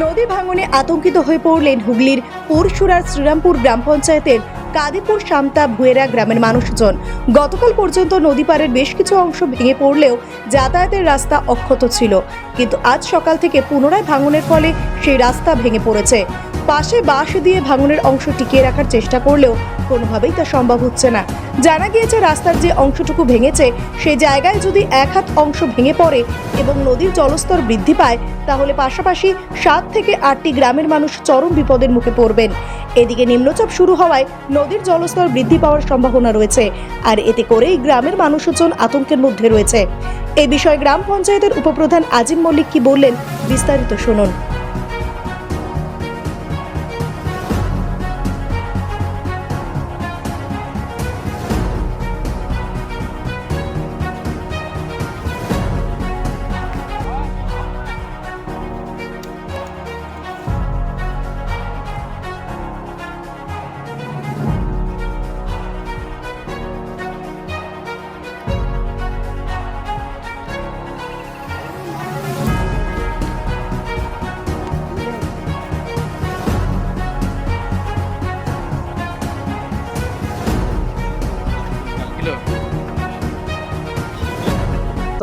নদী ভাঙনে আতঙ্কিত হয়ে পড়লেন হুগলির পুরসুরার শ্রীরামপুর গ্রাম পঞ্চায়েতের কাদিপুর সামতা ভুয়েরা গ্রামের মানুষজন। গতকাল পর্যন্ত নদী পাড়ের বেশ কিছু অংশ ভেঙে পড়লেও যাতায়াতের রাস্তা অক্ষত ছিল, কিন্তু আজ সকাল থেকে পুনরায় ভাঙনের ফলে সেই রাস্তা ভেঙে পড়েছে। পাশে বাঁশ দিয়ে ভাঙনের অংশ টিকিয়ে রাখার চেষ্টা করলেও কোনোভাবেই তা সম্ভব হচ্ছে না। জানা গিয়েছে, রাস্তার যে অংশটুকু ভেঙেছে সেই জায়গায় যদি 1 হাত অংশ ভেঙে পড়ে এবং নদীর জলস্তর বৃদ্ধি পায়, তাহলে পাশাপাশি 7 থেকে 8টি গ্রামের মানুষ চরম বিপদের মুখে পড়বেন। এদিকে নিম্নচাপ শুরু হওয়ায় নদীর জলস্তর বৃদ্ধি পাওয়ার সম্ভাবনা রয়েছে, আর এতে করেই গ্রামের মানুষজন আতঙ্কের মধ্যে রয়েছে। এই বিষয়ে গ্রাম পঞ্চায়েতের উপপ্রধান আজিম মল্লিক কি বললেন, বিস্তারিত শুনুন।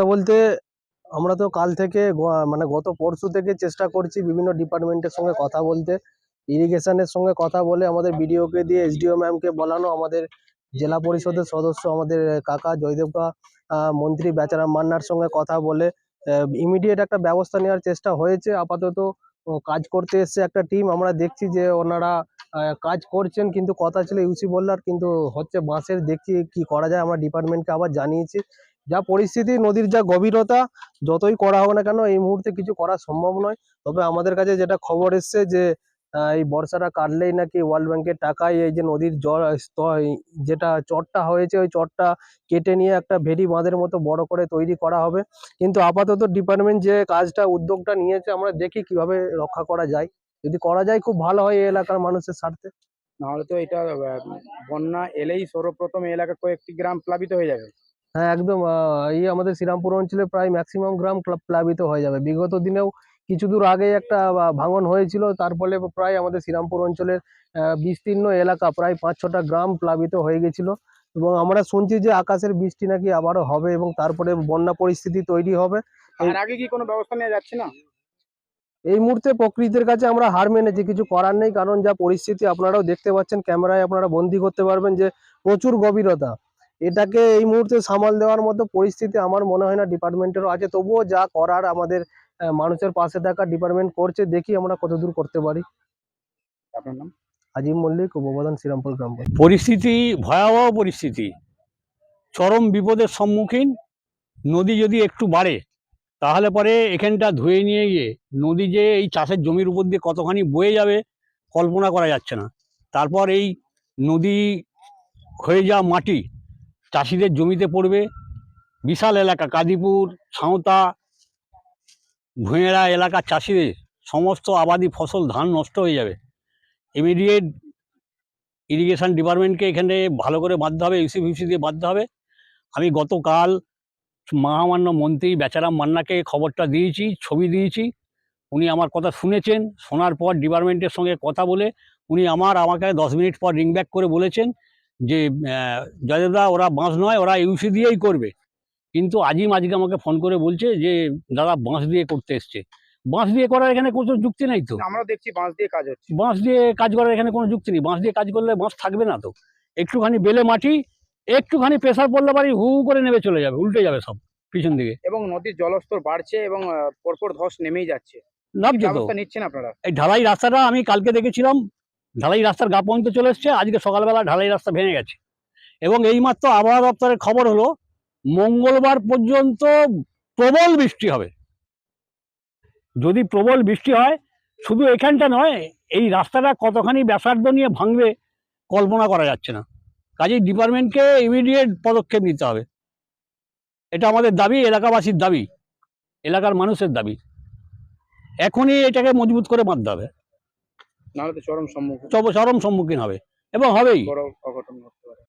কথা বলতে আমরা তো কাল থেকে মানে গত পরশু থেকে চেষ্টা করছি বিভিন্ন ডিপার্টমেন্টের সঙ্গে কথা বলতে। ইরিগেশনের সঙ্গে কথা বলে আমাদের বিডিওকে দিয়ে এসডিও ম্যামকে বলানো, আমাদের জেলা পরিষদের সদস্য আমাদের কাকা জয়দেবকা, মন্ত্রী বেচারাম মান্নার সঙ্গে কথা বলে ইমিডিয়েট একটা ব্যবস্থা নেওয়ার চেষ্টা হয়েছে। আপাতত কাজ করতে এসছে একটা টিম, আমরা দেখছি যে ওনারা কাজ করছেন, কিন্তু কথা ছিল ইউসি বললার, কিন্তু হচ্ছে বাঁশের। দেখছি কি করা যায়, আমরা ডিপার্টমেন্টকে আবার জানিয়েছি। যা পরিস্থিতি, নদীর যা গভীরতা, যতই করা হোক না কেন এই মুহূর্তে কিছু করা সম্ভব নয়। তবে আমাদের কাছে যেটা খবর এসছে যে এই বর্ষাটা কাটলেই নাকি ওয়ার্ল্ড ব্যাংকের টাকায় এই যে নদীর জল যেটা চরটা হয়েছে ওই চরটা কেটে নিয়ে একটা ভেড়ি বাঁধের মতো বড় করে তৈরি করা হবে। কিন্তু আপাতত ডিপার্টমেন্ট যে কাজটা উদ্যোগটা নিয়েছে, আমরা দেখি কিভাবে রক্ষা করা যায়। যদি করা যায় খুব ভালো হয় এই এলাকার মানুষের স্বার্থে। নাহলে তো এটা বন্যা এলেই সর্বপ্রথম এই এলাকার কয়েকটি গ্রাম প্লাবিত হয়ে যাবে। হ্যাঁ, একদম। এই আমাদের শ্রীরামপুর অঞ্চলে প্রায় ম্যাক্সিমাম গ্রাম প্লাবিত হয়ে যাবে। বিগত দিনেও কিছু দূর আগে একটা ভাঙন হয়েছিল, তার ফলে প্রায় আমাদের শ্রীরামপুর অঞ্চলের বিস্তীর্ণ এলাকা প্রায় 5-6টা গ্রাম প্লাবিত হয়ে গেছিল। এবং আমরা শুনছি যে আকাশের বৃষ্টি নাকি আবারও হবে এবং তারপরে বন্যা পরিস্থিতি তৈরি হবে। তার আগে কি কোনো ব্যবস্থা নেওয়া যাচ্ছে না? এই মুহূর্তে প্রকৃতির কাছে আমরা হার মেনেছি, কিছু করার নেই। কারণ যা পরিস্থিতি আপনারাও দেখতে পাচ্ছেন, ক্যামেরায় আপনারা বন্দি করতে পারবেন যে প্রচুর গভীরতা। এটাকে এই মুহূর্তে সামাল দেওয়ার মতো পরিস্থিতি আমার মনে হয় না ডিপার্টমেন্টেরও আছে। তবুও যা করার আমাদের মানুষের পাশে থাকা ডিপার্টমেন্ট করছে, দেখি আমরা কতদূর করতে পারি। আপনার নাম? আজিম মল্লিক, উপপ্রধান, শ্রীরামপুর গ্রাম পঞ্চায়েত। পরিস্থিতি ভয়াবহ পরিস্থিতি, চরম বিপদের সম্মুখীন। নদী যদি একটু বাড়ে তাহলে পরে এখানটা ধুয়ে নিয়ে গিয়ে নদী যে এই চাষের জমির উপর দিয়ে কতখানি বয়ে যাবে কল্পনা করা যাচ্ছে না। তারপর এই নদী হয়ে যাওয়া মাটি চাষিদের জমিতে পড়বে। বিশাল এলাকা কাদিপুর সাঁওতা ভুঁয়েরা এলাকার চাষিদের সমস্ত আবাদি ফসল ধান নষ্ট হয়ে যাবে। ইমিডিয়েট ইরিগেশন ডিপার্টমেন্টকে এখানে ভালো করে বাঁধতে হবে, ইউসি ফিউসি দিয়ে বাঁধতে হবে। আমি গতকাল মহামান্য মন্ত্রী বেচারাম মান্নাকে খবরটা দিয়েছি, ছবি দিয়েছি। উনি আমার কথা শুনেছেন। শোনার পর ডিপার্টমেন্টের সঙ্গে কথা বলে উনি আমাকে 10 মিনিট পর রিং ব্যাক করে বলেছেন যে জয়দেবদা, ওরা বাঁশ নয়, ওরা ইউসি দিয়েই করবে। কিন্তু আজকে আমাকে ফোন করে বলছে যে দাদা বাঁশ দিয়ে করতে এসছে। বাঁশ দিয়ে করার এখানে কোনো যুক্তি নাই তো। আমরা দেখছি বাঁশ দিয়ে কাজ হচ্ছে। বাঁশ দিয়ে কাজ করার এখানে কোনো যুক্তি নেই। বাঁশ দিয়ে কাজ করলে বাঁশ থাকবে না তো। একটুখানি বেলে মাটি, একটুখানি প্রেসার পড়লে বাড়ি হু করে নেমে চলে যাবে, উল্টে যাবে সব পিছন দিকে। এবং নদীর জলস্তর বাড়ছে এবং পরপর ধস নেমেই যাচ্ছে। নামছে তো। ব্যবস্থা নিচ্ছেন আপনারা? এই ঢালাই রাস্তাটা আমি কালকে দেখেছিলাম, ঢালাই রাস্তার গা পর্যন্ত চলে এসছে। আজকে সকালবেলা ঢালাই রাস্তা ভেঙে গেছে। এবং এইমাত্র আবহাওয়া দপ্তরের খবর হলো মঙ্গলবার পর্যন্ত প্রবল বৃষ্টি হবে। যদি প্রবল বৃষ্টি হয়, শুধু এখানটা নয়, এই রাস্তাটা কতখানি ব্যাসার্ধ নিয়ে ভাঙবে কল্পনা করা যাচ্ছে না। কাজেই ডিপার্টমেন্টকে ইমিডিয়েট পদক্ষেপ নিতে হবে। এটা আমাদের দাবি, এলাকাবাসীর দাবি, এলাকার মানুষের দাবি। এখনই এটাকে মজবুত করে বাঁধতে হবে, নাহলে তো চরম সম্মুখীন চরম সম্মুখীন হবে এবং হবেই। বড় অঘটন।